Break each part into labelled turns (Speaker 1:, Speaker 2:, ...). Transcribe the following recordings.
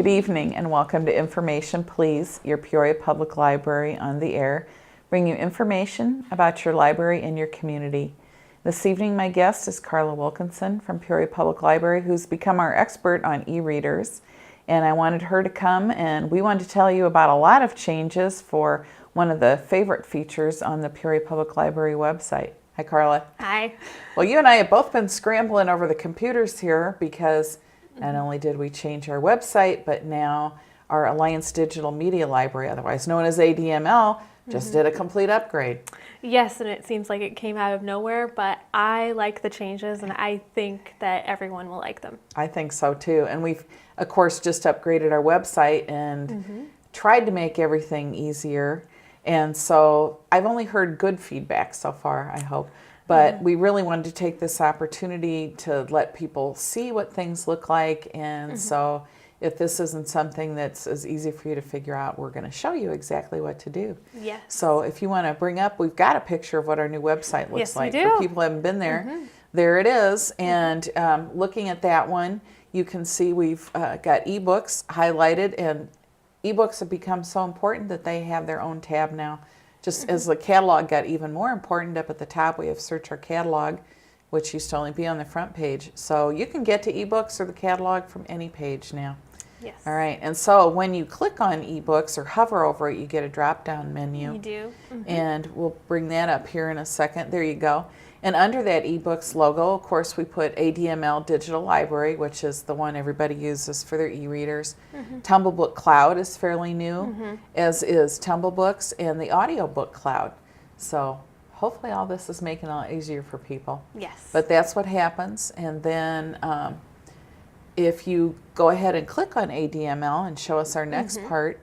Speaker 1: Good evening and welcome to Information Please, your Peoria Public Library on the air, bringing you information about your library and your community. This evening my guest is Carla Wilkinson from Peoria Public Library, who's become our expert on e-readers, and I wanted her to come and we wanted to tell you about a lot of changes for one of the favorite features on the Peoria Public Library website. Hi Carla.
Speaker 2: Hi.
Speaker 1: Well, you and I have both been scrambling over the computers here because not only did we change our website, but now our Alliance Digital Media Library, otherwise known as ADML, just did a complete upgrade.
Speaker 2: Yes, and it seems like it came out of nowhere, but I like the changes and I think that everyone will like them.
Speaker 1: I think so too. And we've, of course, just upgraded our website and tried to make everything easier. And so I've only heard good feedback so far, I hope. But we really wanted to take this opportunity to let people see what things look like. And so if this isn't something that's as easy for you to figure out, we're going to show you exactly what to do.
Speaker 2: Yes.
Speaker 1: So if you want to bring up, we've got a picture of what our new website looks like.
Speaker 2: We do.
Speaker 1: For people who haven't been there, there it is. And looking at that one, you can see we've got ebooks highlighted, and ebooks have become so important that they have their own tab now. Just as the catalog got even more important, up at the top we have Search Our Catalog, which used to only be on the front page. So you can get to ebooks or the catalog from any page now.
Speaker 2: Yes.
Speaker 1: All right, and so when you click on ebooks or hover over it, you get a drop-down menu.
Speaker 2: You do.
Speaker 1: And we'll bring that up here in a second. There you go. And under that ebooks logo, of course, we put ADML Digital Library, which is the one everybody uses for their e-readers. Tumblebook Cloud is fairly new, as is Tumblebooks and the Audiobook Cloud. So hopefully all this is making it a lot easier for people.
Speaker 2: Yes.
Speaker 1: But that's what happens. And then if you go ahead and click on ADML and show us our next part,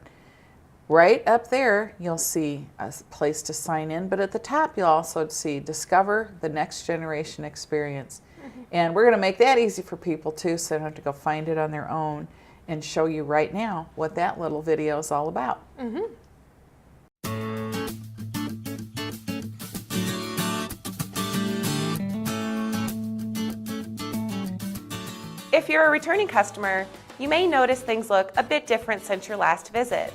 Speaker 1: right up there, you'll see a place to sign in, but at the top you'll also see Discover the Next Generation Experience. And we're going to make that easy for people too, so they don't have to go find it on their own, and show you right now what that little video is all about.
Speaker 3: If you're a returning customer, you may notice things look a bit different since your last visit.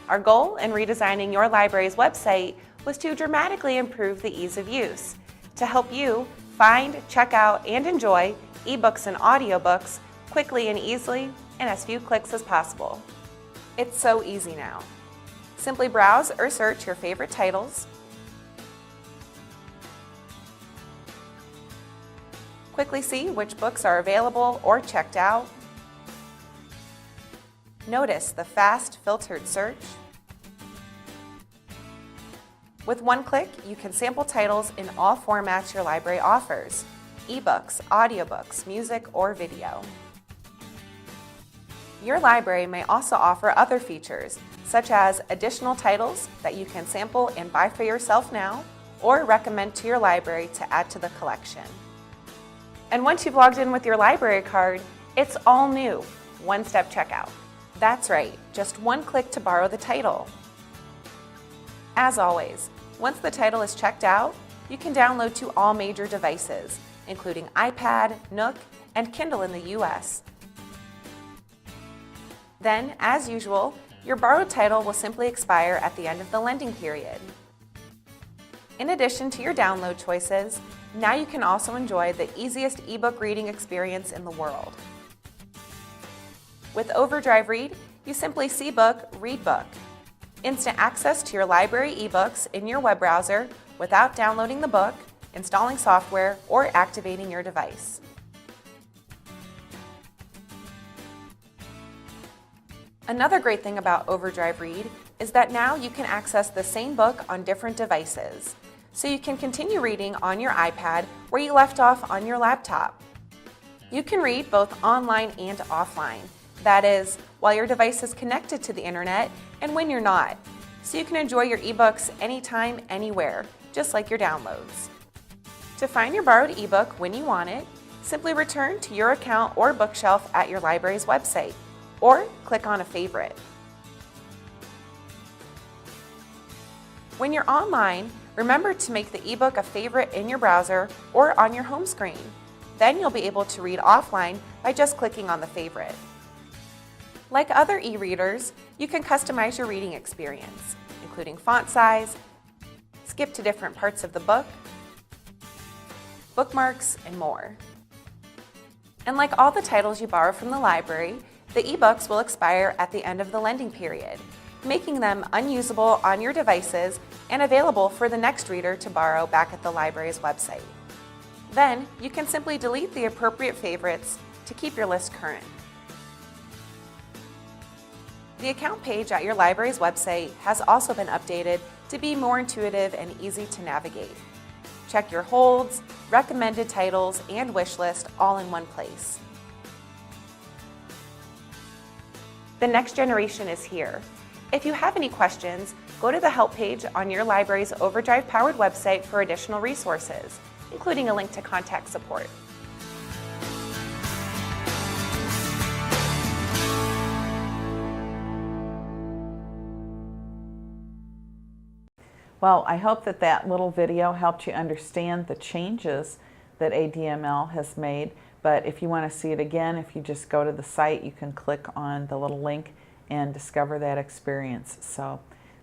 Speaker 3: Our goal in redesigning your library's website was to dramatically improve the ease of use, to help you find, check out, and enjoy ebooks and audiobooks quickly and easily in as few clicks as possible. It's so easy now. Simply browse or search your favorite titles, quickly see which books are available or checked out, notice the fast filtered search. With one click, you can sample titles in all formats your library offers: ebooks, audiobooks, music, or video. Your library may also offer other features, such as additional titles that you can sample and buy for yourself now, or recommend to your library to add to the collection. And once you've logged in with your library card, it's all new, one-step checkout. That's right, just one click to borrow the title. As always, once the title is checked out, you can download to all major devices, including iPad, Nook, and Kindle in the US. Then, as usual, your borrowed title will simply expire at the end of the lending period. In addition to your download choices, now you can also enjoy the easiest ebook reading experience in the world. With Overdrive Read, you simply see book, read book. Instant access to your library ebooks in your web browser without downloading the book, installing software, or activating your device. Another great thing about Overdrive Read is that now you can access the same book on different devices, so you can continue reading on your iPad where you left off on your laptop. You can read both online and offline. That is, while your device is connected to the internet and when you're not, so you can enjoy your ebooks anytime, anywhere, just like your downloads. To find your borrowed ebook when you want it, simply return to your account or bookshelf at your library's website, or click on a favorite. When you're online, remember to make the ebook a favorite in your browser or on your home screen. Then you'll be able to read offline by just clicking on the favorite. Like other e-readers, you can customize your reading experience, including font size, skip to different parts of the book, bookmarks, and more. And like all the titles you borrow from the library, the ebooks will expire at the end of the lending period, making them unusable on your devices and available for the next reader to borrow back at the library's website. Then, you can simply delete the appropriate favorites to keep your list current. The account page at your library's website has also been updated to be more intuitive and easy to navigate. Check your holds, recommended titles, and wish list all in one place. The next generation is here. If you have any questions, go to the help page on your library's Overdrive-powered website for additional resources, including a link to contact support.
Speaker 1: Well, I hope that that little video helped you understand the changes that ADML has made. But if you want to see it again, if you just go to the site, you can click on the little link and discover that experience. So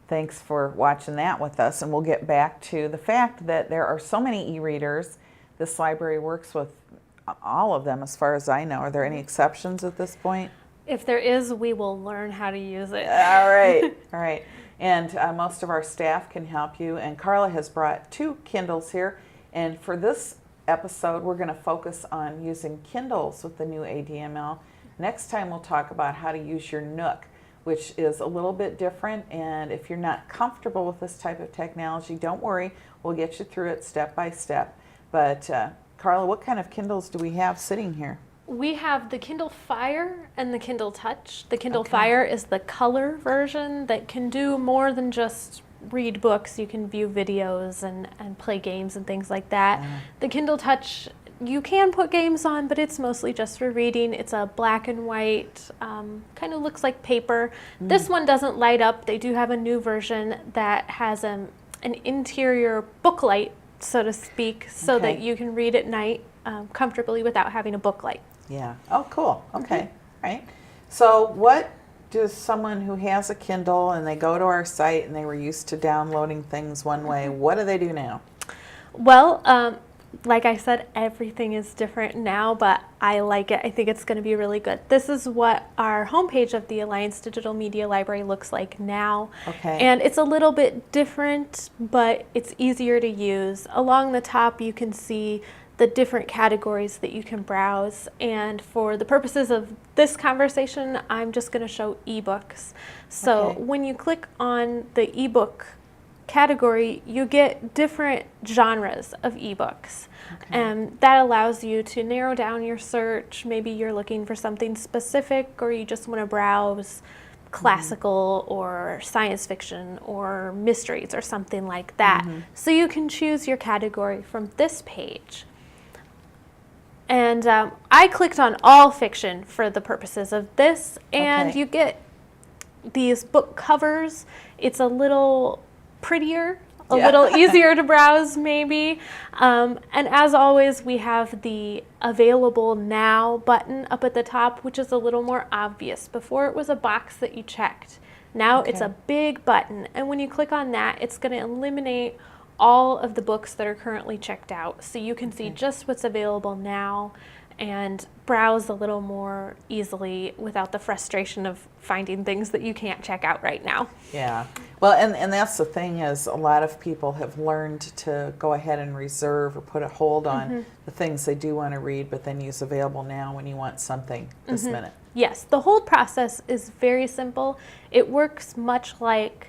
Speaker 1: thanks for watching that with us. And we'll get back to the fact that there are so many e-readers. This library works with all of them as far as I know. Are there any exceptions at this point?
Speaker 2: If there is, we will learn how to use it.
Speaker 1: All right. All right. And most of our staff can help you. And Carla has brought 2 Kindles here. And for this episode, we're going to focus on using Kindles with the new ADML. Next time, we'll talk about how to use your Nook, which is a little bit different. And if you're not comfortable with this type of technology, don't worry. We'll get you through it step by step. But Carla, what kind of Kindles do we have sitting here?
Speaker 2: We have the Kindle Fire and the Kindle Touch. The Kindle Fire is the color version that can do more than just read books. You can view videos and play games and things like that. The Kindle Touch, you can put games on, but it's mostly just for reading. It's a black and white, kind of looks like paper. This one doesn't light up. They do have a new version that has an interior book light, so to speak, so that you can read at night comfortably without having a book light.
Speaker 1: Yeah. Oh, cool. Okay. Right. So what does someone who has a Kindle and they go to our site and they were used to downloading things one way, what do they do now?
Speaker 2: Well, like I said, everything is different now, but I like it. I think it's going to be really good. This is what our homepage of the Alliance Digital Media Library looks like now.
Speaker 1: Okay.
Speaker 2: And it's a little bit different, but it's easier to use. Along the top, you can see the different categories that you can browse. And for the purposes of this conversation, I'm just going to show ebooks. So when you click on the ebook category, you get different genres of ebooks. And that allows you to narrow down your search. Maybe you're looking for something specific, or you just want to browse classical or science fiction or mysteries or something like that. So you can choose your category from this page. And I clicked on all fiction for the purposes of this, and you get these book covers. It's a little prettier, a little easier to browse maybe. And as always, we have the Available Now button up at the top, which is a little more obvious. Before it was a box that you checked. Now it's a big button, and when you click on that, it's going to eliminate all of the books that are currently checked out, so you can see just what's available now and browse a little more easily without the frustration of finding things that you can't check out right now.
Speaker 1: Yeah. Well, and that's the thing, is a lot of people have learned to go ahead and reserve or put a hold on the things they do want to read, but then use Available Now when you want something this minute. Yes,
Speaker 2: the hold process is very simple. It works much like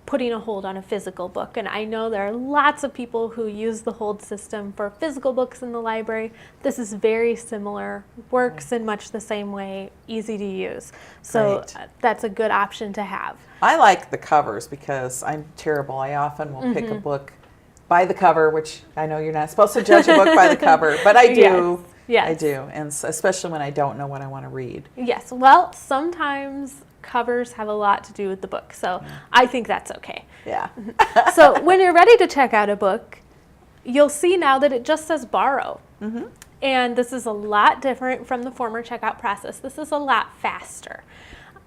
Speaker 2: putting a hold on a physical book, and I know there are lots of people who use the hold system for physical books in the library. This is very similar, works in much the same way, easy to use. So that's a good option to have.
Speaker 1: I like the covers because I'm terrible. I often will pick a book by the cover, which I know you're not supposed to judge a book by the cover, but I do.
Speaker 2: Yes.
Speaker 1: I do, and especially when I don't know what I want to read.
Speaker 2: Yes, well, sometimes covers have a lot to do with the book, so I think that's okay.
Speaker 1: Yeah.
Speaker 2: So when you're ready to check out a book, you'll see now that it just says borrow. And this is a lot different from the former checkout process. This is a lot faster.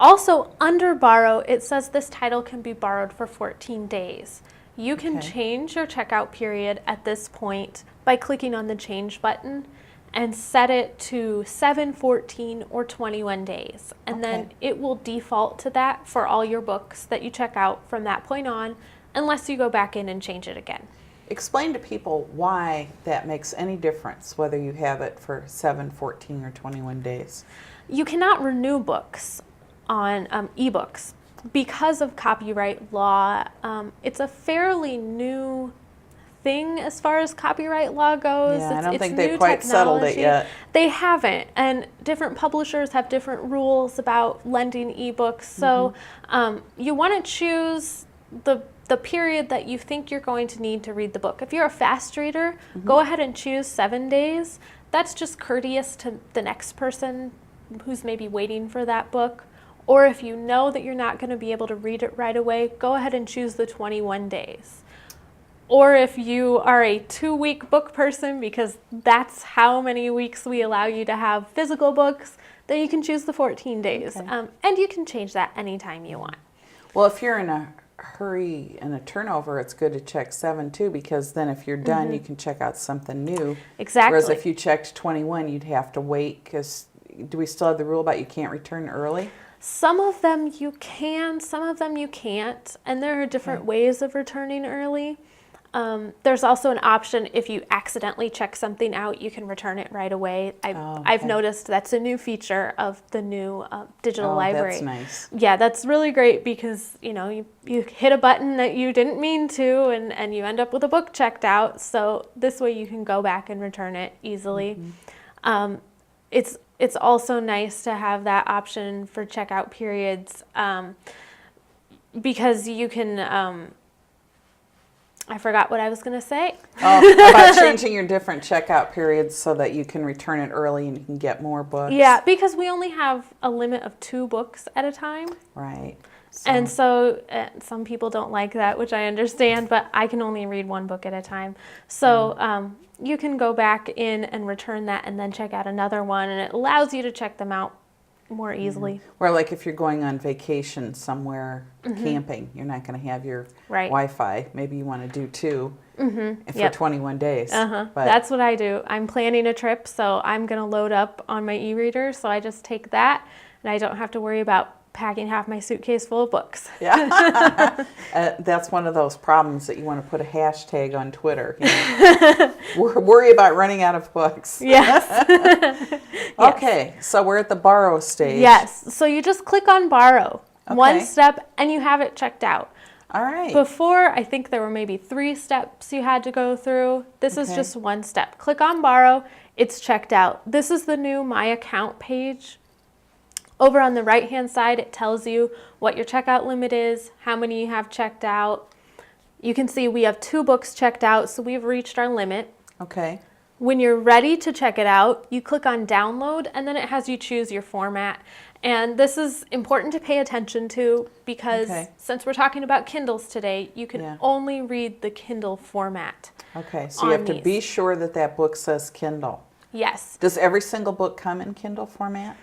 Speaker 2: Also, under borrow, it says this title can be borrowed for 14 days. You can
Speaker 1: Okay.
Speaker 2: change your checkout period at this point by clicking on the change button and set it to 7, 14, or 21 days. And then
Speaker 1: Okay.
Speaker 2: it will default to that for all your books that you check out from that point on, unless you go back in and change it again.
Speaker 1: Explain to people why that makes any difference, whether you have it for 7, 14, or 21 days.
Speaker 2: You cannot renew books on ebooks because of copyright law. It's a fairly new thing as far as copyright law goes.
Speaker 1: Yeah, I don't
Speaker 2: It's
Speaker 1: think
Speaker 2: new
Speaker 1: they've quite settled it
Speaker 2: technology.
Speaker 1: yet.
Speaker 2: They haven't, and different publishers have different rules about lending ebooks. So you want to choose the period that you think you're going to need to read the book. If you're a fast reader, go ahead and choose 7 days. That's just courteous to the next person who's maybe waiting for that book. Or if you know that you're not going to be able to read it right away, go ahead and choose the 21 days. Or if you are a 2-week book person, because that's how many weeks we allow you to have physical books, then you can choose the 14 days.
Speaker 1: Okay.
Speaker 2: And you can change that anytime you want.
Speaker 1: Well, if you're in a hurry and a turnover, it's good to check 7 too, because then if you're done, you can check out something new.
Speaker 2: Exactly.
Speaker 1: Whereas if you checked 21, you'd have to wait, because do we still have the rule about you can't return early?
Speaker 2: Some of them you can, some of them you can't, and there are different ways of returning early. There's also an option if you accidentally check something out, you can return it right away. I've
Speaker 1: okay.
Speaker 2: noticed that's a new feature of the new digital library.
Speaker 1: That's nice.
Speaker 2: Yeah, that's really great because you hit a button that you didn't mean to, and you end up with a book checked out. So this way you can go back and return it easily. It's also nice to have that option for checkout periods because you can. I forgot what I was going to say.
Speaker 1: Oh, about changing your different checkout periods so that you can return it early and you can get more books.
Speaker 2: Yeah, because we only have a limit of 2 books at a time.
Speaker 1: Right.
Speaker 2: And so some people don't like that, which I understand, but I can only read 1 book at a time. So you can go back in and return that and then check out another one, and it allows you to check them out more easily.
Speaker 1: Or like if you're going on vacation somewhere, camping, you're not going to have your
Speaker 2: Right.
Speaker 1: Wi-Fi. Maybe you want to do 2 for
Speaker 2: Yep.
Speaker 1: 21 days. But
Speaker 2: That's what I do. I'm planning a trip, so I'm going to load up on my e-reader, so I just take that, and I don't have to worry about packing half my suitcase full of books.
Speaker 1: yeah, that's one of those problems that you want to put a hashtag on Twitter. You know? Worry about running out of books.
Speaker 2: Yes.
Speaker 1: Okay, so we're at the borrow stage.
Speaker 2: Yes. So you just click on borrow. One
Speaker 1: Okay.
Speaker 2: step, and you have it checked out.
Speaker 1: All right.
Speaker 2: Before, I think there were maybe 3 steps you had to go through. This is
Speaker 1: Okay.
Speaker 2: just 1 step. Click on borrow. It's checked out. This is the new My Account page. Over on the right-hand side, it tells you what your checkout limit is, how many you have checked out. You can see we have 2 books checked out, so we've reached our limit.
Speaker 1: Okay.
Speaker 2: When you're ready to check it out, you click on download, and then it has you choose your format. And this is important to pay attention to because
Speaker 1: Okay.
Speaker 2: since we're talking about Kindles today, you can
Speaker 1: Yeah.
Speaker 2: only read the Kindle format.
Speaker 1: Okay, so you have to
Speaker 2: these.
Speaker 1: be sure that that book says Kindle.
Speaker 2: Yes.
Speaker 1: Does every single book come in Kindle format?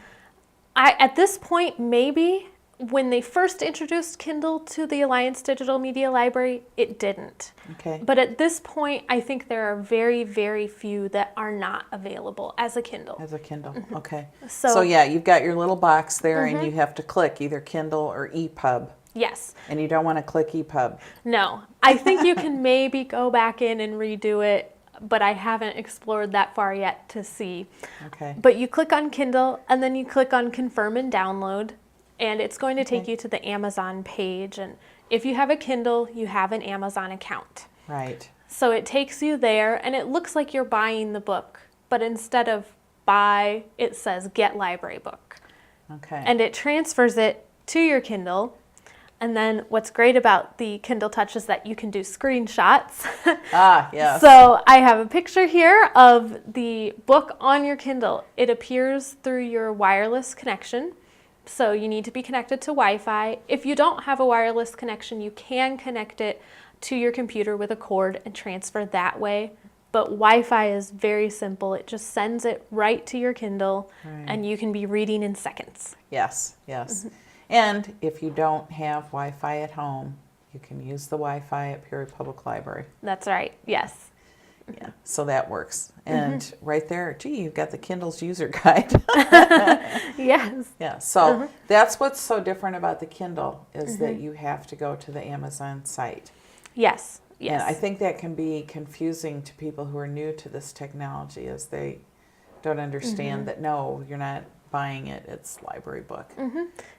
Speaker 2: At this point, maybe when they first introduced Kindle to the Alliance Digital Media Library, it didn't.
Speaker 1: Okay.
Speaker 2: But at this point, I think there are very, very few that are not available as a Kindle.
Speaker 1: As a Kindle, okay.
Speaker 2: So-
Speaker 1: So yeah, you've got your little box there and you have to click either Kindle or EPUB.
Speaker 2: Yes.
Speaker 1: And you don't want to click EPUB.
Speaker 2: No. I think you can maybe go back in and redo it, but I haven't explored that far yet to see.
Speaker 1: Okay.
Speaker 2: But you click on Kindle and then you click on confirm and download, and it's going to take you to the Amazon page. And if you have a Kindle, you have an Amazon account.
Speaker 1: Right.
Speaker 2: So it takes you there and it looks like you're buying the book, but instead of buy, it says get library book.
Speaker 1: Okay.
Speaker 2: And it transfers it to your Kindle. And then what's great about the Kindle Touch is that you can do screenshots.
Speaker 1: Ah, yes.
Speaker 2: So I have a picture here of the book on your Kindle. It appears through your wireless connection. So you need to be connected to Wi-Fi. If you don't have a wireless connection, you can connect it to your computer with a cord and transfer that way. But Wi-Fi is very simple. It just sends it right to your Kindle,
Speaker 1: Right.
Speaker 2: and you can be reading in seconds.
Speaker 1: Yes, yes. And if you don't have Wi-Fi at home, you can use the Wi-Fi at Peoria Public Library.
Speaker 2: That's right. Yes.
Speaker 1: Yeah, so that works. And right there, gee, you've got the Kindles user guide.
Speaker 2: Yes.
Speaker 1: Yeah, so that's what's so different about the Kindle is that you have to go to the Amazon site.
Speaker 2: Yes. Yes.
Speaker 1: And I think that can be confusing to people who are new to this technology as they don't understand that, no, you're not buying it, it's library book.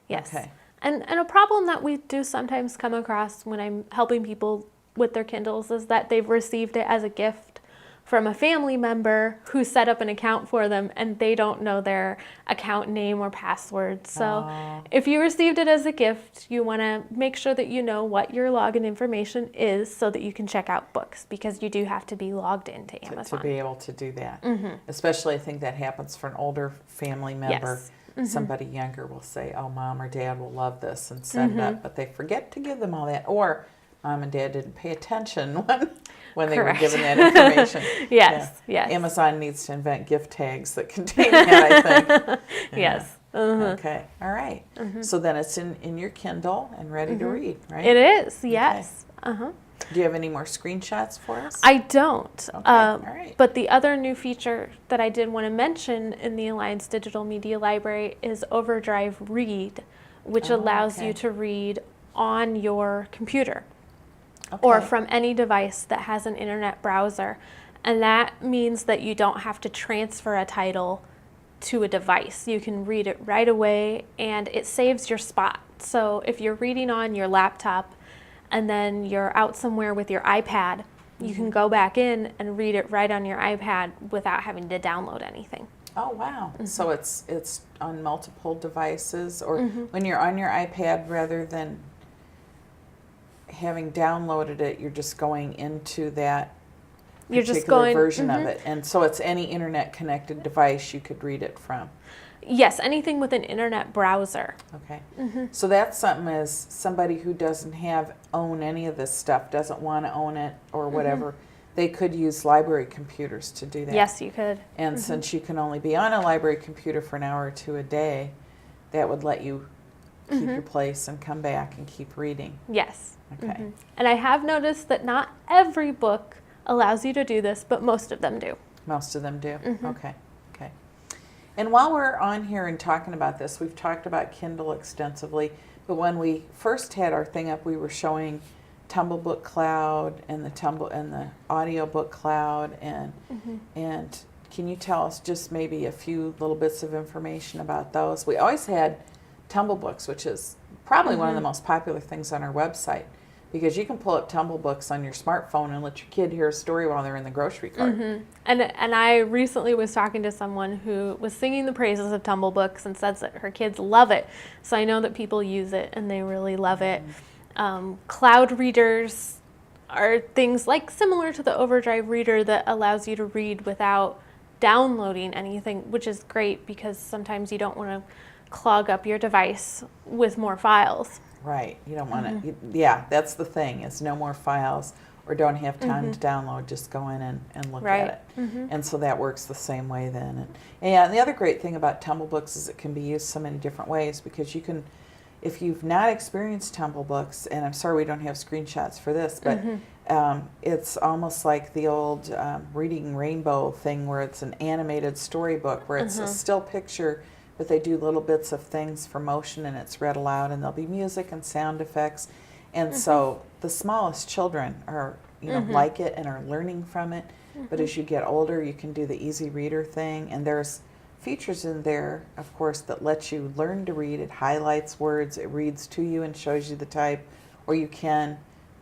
Speaker 2: Yes.
Speaker 1: Okay.
Speaker 2: And a problem that we do sometimes come across when I'm helping people with their Kindles is that they've received it as a gift from a family member who set up an account for them and they don't know their account name or password. So if you received it as a gift, you want to make sure that you know what your login information is so that you can check out books, because you do have to be logged into Amazon.
Speaker 1: To be able to do that. Especially I think that happens for an older family member.
Speaker 2: Yes.
Speaker 1: Somebody younger will say, oh, mom or dad will love this and set it up, but they forget to give them all that. Or mom and dad didn't pay attention when they were given that information.
Speaker 2: Yes, yes.
Speaker 1: Amazon needs to invent gift tags that contain that, I think.
Speaker 2: Yes.
Speaker 1: Okay, all right. So then it's in your Kindle and ready to read, right?
Speaker 2: It is, yes.
Speaker 1: Do you have any more screenshots for us?
Speaker 2: I don't.
Speaker 1: Okay, all right.
Speaker 2: But the other new feature that I did want to mention in the Alliance Digital Media Library is Overdrive Read, which allows you to read on your computer. Or from any device that has an internet browser. And that means that you don't have to transfer a title to a device. You can read it right away and it saves your spot. So if you're reading on your laptop and then you're out somewhere with your iPad, you can go back in and read it right on your iPad without having to download anything.
Speaker 1: Oh, wow. So it's on multiple devices, or when you're on your iPad, rather than having downloaded it, you're just going into that particular version of it. And so it's any internet connected device you could read it from.
Speaker 2: Yes, anything with an internet browser.
Speaker 1: Okay. So that's something as somebody who doesn't own any of this stuff, doesn't want to own it or whatever, they could use library computers to do that.
Speaker 2: Yes, you could.
Speaker 1: And since you can only be on a library computer for an hour or two a day, that would let you keep your place and come back and keep reading.
Speaker 2: Yes.
Speaker 1: Okay.
Speaker 2: And I have noticed that not every book allows you to do this, but most of them do.
Speaker 1: Most of them do? Okay. Okay. And while we're on here and talking about this, we've talked about Kindle extensively, but when we first had our thing up, we were showing Tumblebook Cloud and the audiobook cloud and can you tell us just maybe a few little bits of information about those? We always had Tumblebooks, which is probably one of the most popular things on our website, because you can pull up Tumblebooks on your smartphone and let your kid hear a story while they're in the grocery cart.
Speaker 2: And I recently was talking to someone who was singing the praises of Tumblebooks and says that her kids love it. So I know that people use it and they really love it. Cloud readers are things like similar to the Overdrive Reader that allows you to read without downloading anything, which is great because sometimes you don't want to clog up your device with more files.
Speaker 1: Right. You don't want to, yeah, that's the thing, is no more files or don't have time to download, just go in and look at it. And so that works the same way then. And the other great thing about Tumblebooks is it can be used so many different ways, because you can, if you've not experienced Tumblebooks, and I'm sorry we don't have screenshots for this, but it's almost like the old Reading Rainbow thing where it's an animated storybook where it's a still picture, but they do little bits of things for motion and it's read aloud, and there'll be music and sound effects. And so the smallest children are, like it and are learning from it. But as you get older, you can do the easy reader thing. And there's features in there, of course, that let you learn to read. It highlights words, it reads to you and shows you the type, or you can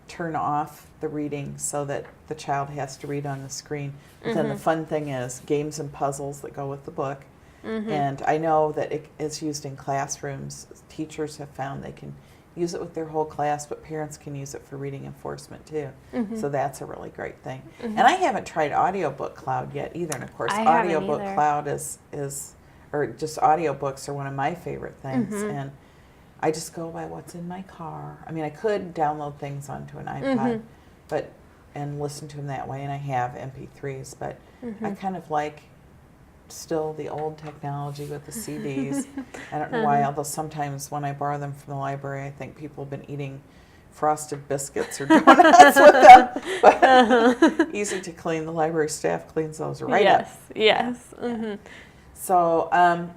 Speaker 1: turn off the reading so that the child has to read on the screen. But then the fun thing is games and puzzles that go with the book. And I know that it is used in classrooms. Teachers have found they can use it with their whole class, but parents can use it for reading enforcement too. So that's a really great thing. And I haven't tried Audiobook Cloud yet either. And of course, Audiobook Cloud is, or just audiobooks are one of my favorite things. And I just go by what's in my car. I mean, I could download things onto an iPod, and listen to them that way, and I have MP3s, but I kind of like still the old technology with the CDs. I don't know why, although sometimes when I borrow them from the library, I think people have been eating frosted biscuits or donuts with them. But easy to clean. The library staff cleans those right up.
Speaker 2: Yes. Mm-hmm.
Speaker 1: So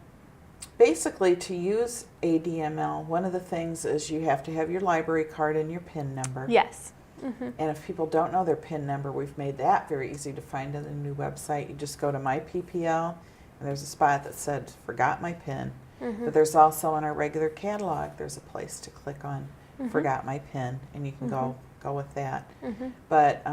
Speaker 1: basically, to use ADML, one of the things is you have to have your library card and your PIN number.
Speaker 2: Yes. Mm-hmm.
Speaker 1: And if people don't know their PIN number, we've made that very easy to find in the new website. You just go to My PPL, and there's a spot that said, Forgot My PIN.
Speaker 2: Mm-hmm.
Speaker 1: But there's also on our regular catalog, there's a place to click on
Speaker 2: Mm-hmm.
Speaker 1: Forgot My PIN, and you can go with that.
Speaker 2: Mm-hmm.
Speaker 1: But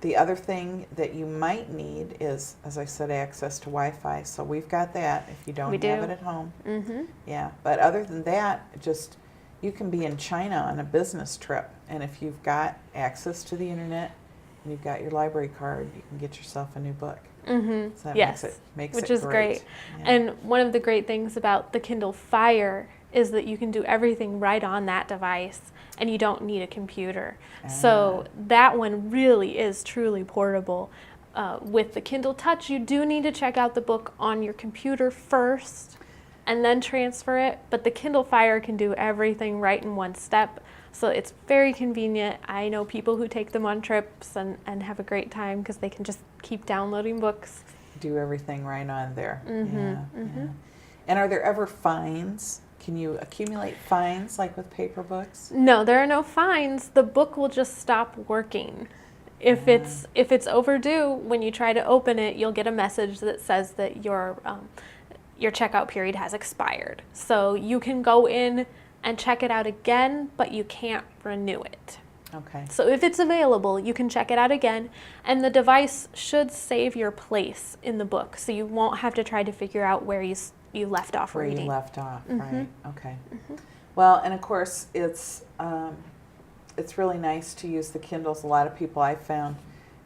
Speaker 1: the other thing that you might need is, as I said, access to Wi-Fi. So we've got that if you don't have it at home.
Speaker 2: Mm-hmm.
Speaker 1: Yeah, but other than that, just you can be in China on a business trip, and if you've got access to the internet and you've got your library card, you can get yourself a new book.
Speaker 2: Mm-hmm.
Speaker 1: So that
Speaker 2: yes,
Speaker 1: makes
Speaker 2: which
Speaker 1: it
Speaker 2: is great.
Speaker 1: Yeah.
Speaker 2: And one of the great things about the Kindle Fire is that you can do everything right on that device, and you don't need a computer. So that one really is truly portable. With the Kindle Touch, you do need to check out the book on your computer first and then transfer it, but the Kindle Fire can do everything right in one step. So it's very convenient. I know people who take them on trips and have a great time because they can just keep downloading books.
Speaker 1: Do everything right on there.
Speaker 2: Mm-hmm,
Speaker 1: Yeah,
Speaker 2: mm-hmm.
Speaker 1: yeah. And are there ever fines? Can you accumulate fines like with paper books?
Speaker 2: No, there are no fines. The book will just stop working. If it's overdue, when you try to open it, you'll get a message that says that your checkout period has expired. So you can go in and check it out again, but you can't renew it.
Speaker 1: Okay.
Speaker 2: So if it's available, you can check it out again, and the device should save your place in the book, so you won't have to try to figure out where you left off
Speaker 1: Where
Speaker 2: reading.
Speaker 1: you left off,
Speaker 2: Mm-hmm.
Speaker 1: right? Okay. Mm-hmm. Well, and of course, it's really nice to use the Kindles. A lot of people I've found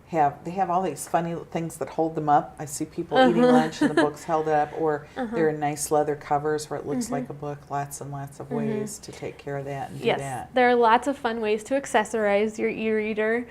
Speaker 1: have all these funny things that hold them up. I see people eating lunch and the book's held up, or they're in nice leather covers where it looks like a book. Lots and lots of ways to take care of that and do
Speaker 2: Yes,
Speaker 1: that.
Speaker 2: there are lots of fun ways to accessorize your e-reader.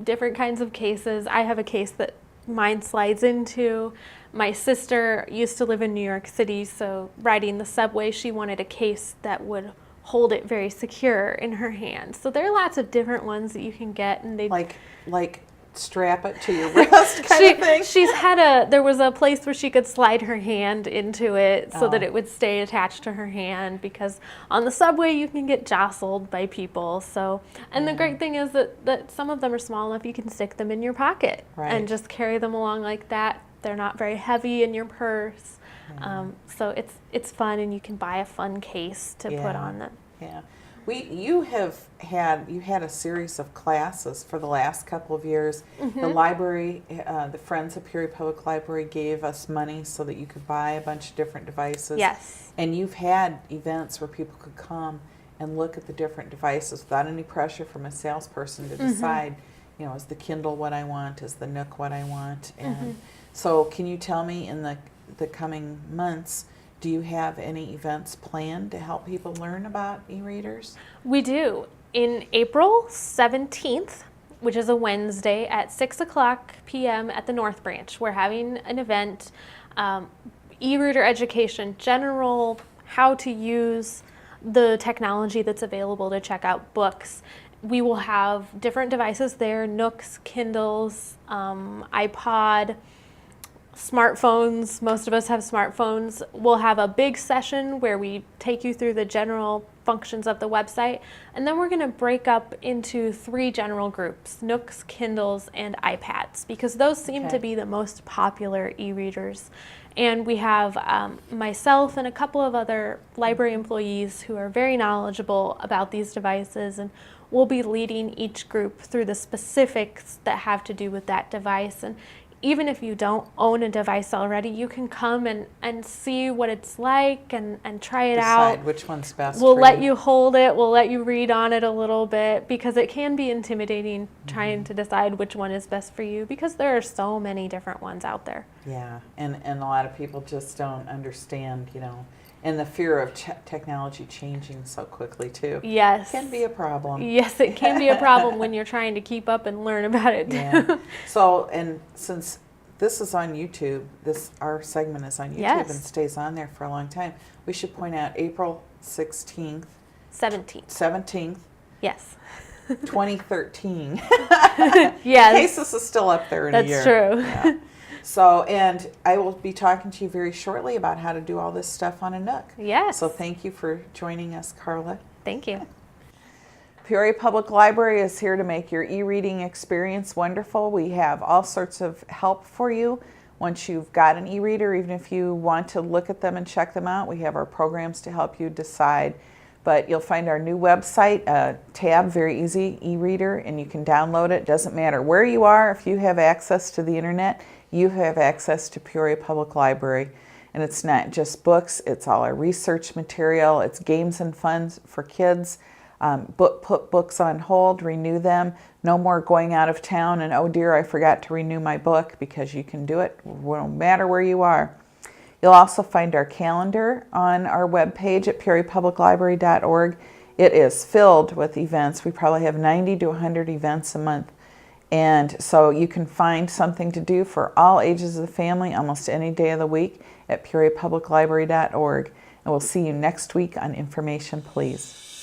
Speaker 2: Different kinds of cases. I have a case that mine slides into. My sister used to live in New York City, so riding the subway, she wanted a case that would hold it very secure in her hand. So there are lots of different ones that you can get, and they
Speaker 1: like strap it to your wrist kind of thing.
Speaker 2: There was a place where she could slide her hand into it so that it would stay attached to her hand, because on the subway you can get jostled by people. So, and the great thing is that some of them are small enough you can stick them in your pocket and just carry them along like that. They're not very heavy in your purse. So it's fun, and you can buy a fun case to put on them.
Speaker 1: Yeah. You had a series of classes for the last couple of years. The library, the Friends of Peoria Public Library gave us money so that you could buy a bunch of different devices.
Speaker 2: Yes.
Speaker 1: And you've had events where people could come and look at the different devices without any pressure from a salesperson to decide, is the Kindle what I want, is the Nook what I want? And so can you tell me in the coming months, do you have any events planned to help people learn about e-readers?
Speaker 2: We do. In April 17th, which is a Wednesday at 6:00 p.m. at the North Branch, we're having an event, e-reader education, general how to use the technology that's available to check out books. We will have different devices there, Nooks, Kindles, iPod, smartphones. Most of us have smartphones. We'll have a big session where we take you through the general functions of the website, and then we're going to break up into 3 general groups, Nooks, Kindles, and iPads, because those seem to be the most popular e-readers. And we have myself and a couple of other library employees who are very knowledgeable about these devices, and we'll be leading each group through the specifics that have to do with that device. And even if you don't own a device already, you can come and see what it's like and try it out.
Speaker 1: Decide which one's best
Speaker 2: We'll
Speaker 1: for
Speaker 2: let
Speaker 1: you.
Speaker 2: you hold it. We'll let you read on it a little bit, because it can be intimidating trying to decide which one is best for you, because there are so many different ones out there.
Speaker 1: Yeah, and a lot of people just don't understand, and the fear of technology changing so quickly too.
Speaker 2: Yes.
Speaker 1: Can be a problem.
Speaker 2: Yes, it can be a problem when you're trying to keep up and learn about it too.
Speaker 1: Yeah. So, and since this is on YouTube. Our segment is on YouTube
Speaker 2: Yes.
Speaker 1: and stays on there for a long time. We should point out April 16th,
Speaker 2: 17th. Yes.
Speaker 1: 2013.
Speaker 2: Yes.
Speaker 1: In case this is still up there in a year.
Speaker 2: That's true.
Speaker 1: Yeah. So, and I will be talking to you very shortly about how to do all this stuff on a Nook.
Speaker 2: Yes.
Speaker 1: So thank you for joining us, Carla.
Speaker 2: Thank you.
Speaker 1: Peoria Public Library is here to make your e-reading experience wonderful. We have all sorts of help for you once you've got an e-reader, even if you want to look at them and check them out. We have our programs to help you decide. But you'll find our new website, a tab, very easy, e-reader, and you can download it. Doesn't matter where you are. If you have access to the internet, you have access to Peoria Public Library. And it's not just books, it's all our research material, it's games and fun for kids. Put books on hold, renew them. No more going out of town and, oh dear, I forgot to renew my book, because you can do it no matter where you are. You'll also find our calendar on our webpage at peoriapubliclibrary.org. It is filled with events. We probably have 90 to 100 events a month. And so you can find something to do for all ages of the family almost any day of the week at peoriapubliclibrary.org. And we'll see you next week on Information Please.